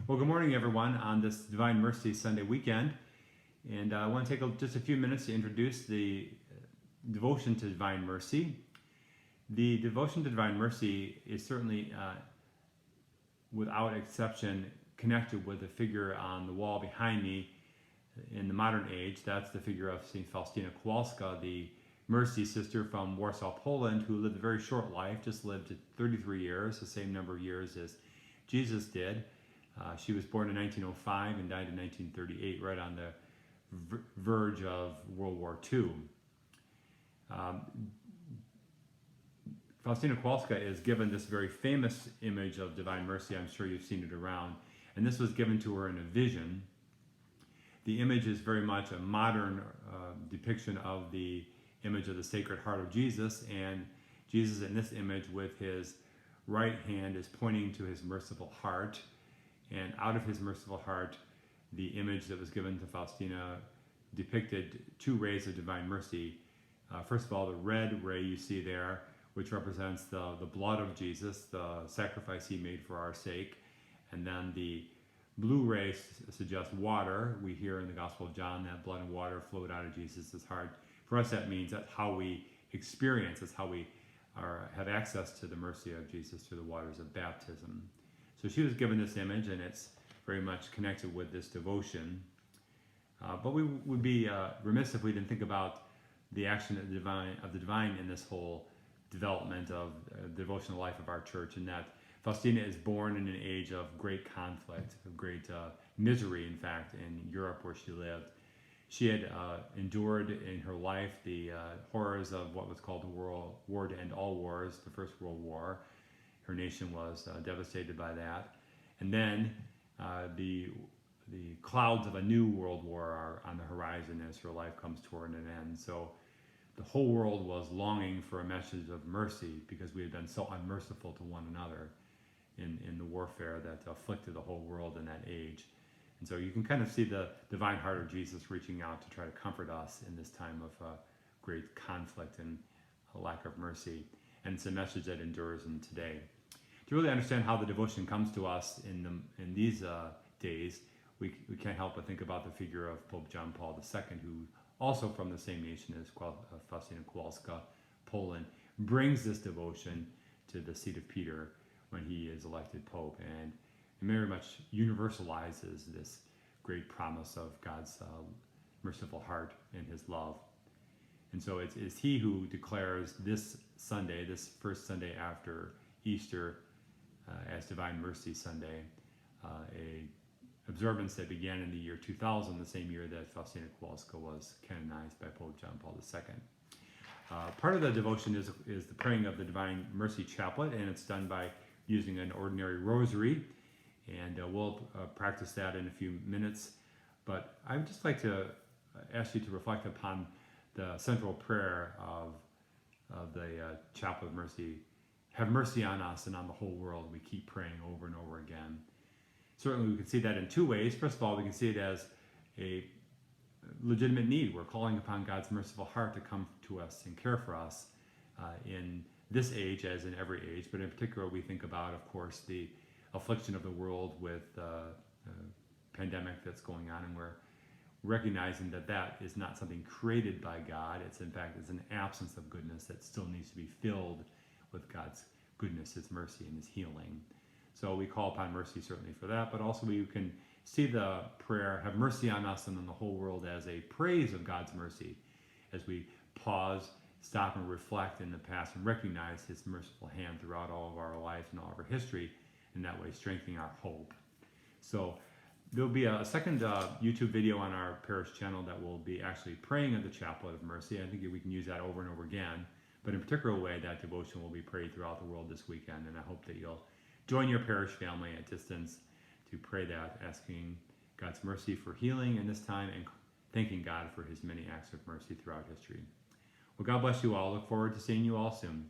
Well, good morning, everyone, on this Divine Mercy Sunday weekend. And I want to take just a few minutes to introduce the devotion to Divine Mercy. The devotion to Divine Mercy is certainly, without exception, connected with the figure on the wall behind me in the modern age. That's the figure of St. Faustina Kowalska, the Mercy sister from Warsaw, Poland, who lived a very short life, just lived 33 years, the same number of years as Jesus did. She was born in 1905 and died in 1938, right on the verge of World War II. Faustina Kowalska is given this very famous image of Divine Mercy. I'm sure you've seen it around. And this was given to her in a vision. The image is very much a modern depiction of the image of the Sacred Heart of Jesus. And Jesus in this image with his right hand is pointing to his merciful heart. And out of his merciful heart, the image that was given to Faustina depicted two rays of divine mercy. First of all, the red ray you see there, which represents the blood of Jesus, the sacrifice he made for our sake. And then the blue ray suggests water. We hear in the Gospel of John that blood and water flowed out of Jesus' heart. For us, that means that's how we experience, that's how we have access to the mercy of Jesus through the waters of baptism. So she was given this image, and it's very much connected with this devotion. But we would be remiss if we didn't think about the action of the divine in this whole development of the devotional life of our church, and that Faustina is born in an age of great conflict, of great misery, in fact, in Europe where she lived. She had endured in her life the horrors of what was called the War to End All Wars, the First World War. Her nation was devastated by that. And then the clouds of a new world war are on the horizon as her life comes toward an end. So the whole world was longing for a message of mercy because we had been so unmerciful to one another in the warfare that afflicted the whole world in that age. And so you can kind of see the divine heart of Jesus reaching out to try to comfort us in this time of great conflict and a lack of mercy. And it's a message that endures in today. To really understand how the devotion comes to us in these days, we can't help but think about the figure of Pope John Paul II, who also from the same nation as Faustina Kowalska, Poland, brings this devotion to the seat of Peter when he is elected Pope, and very much universalizes this great promise of God's merciful heart and his love. And so it's he who declares this Sunday, this first Sunday after Easter, as Divine Mercy Sunday, a observance that began in the year 2000, the same year that Faustina Kowalska was canonized by Pope John Paul II. Part of the devotion is the praying of the Divine Mercy Chaplet, and it's done by using an ordinary rosary, and we'll practice that in a few minutes. But I would just like to ask you to reflect upon the central prayer of the Chaplet of Mercy. Have mercy on us and on the whole world. We keep praying over and over again. Certainly we can see that in two ways. First of all, we can see it as a legitimate need. We're calling upon God's merciful heart to come to us and care for us in this age as in every age. But in particular, we think about, of course, the affliction of the world with the pandemic that's going on, and we're recognizing that that is not something created by God. It's in fact, it's an absence of goodness that still needs to be filled with God's goodness, his mercy, and his healing. So we call upon mercy certainly for that, but also we can see the prayer, have mercy on us and on the whole world, as a praise of God's mercy as we pause, stop, and reflect in the past and recognize his merciful hand throughout all of our lives and all of our history, and that way strengthening our hope. So there'll be a second YouTube video on our parish channel that will be actually praying of the Chaplet of Mercy. I think we can use that over and over again. But in a particular way, that devotion will be prayed throughout the world this weekend, and I hope that you'll join your parish family at distance to pray that, asking God's mercy for healing in this time and thanking God for his many acts of mercy throughout history. Well, God bless you all. Look forward to seeing you all soon.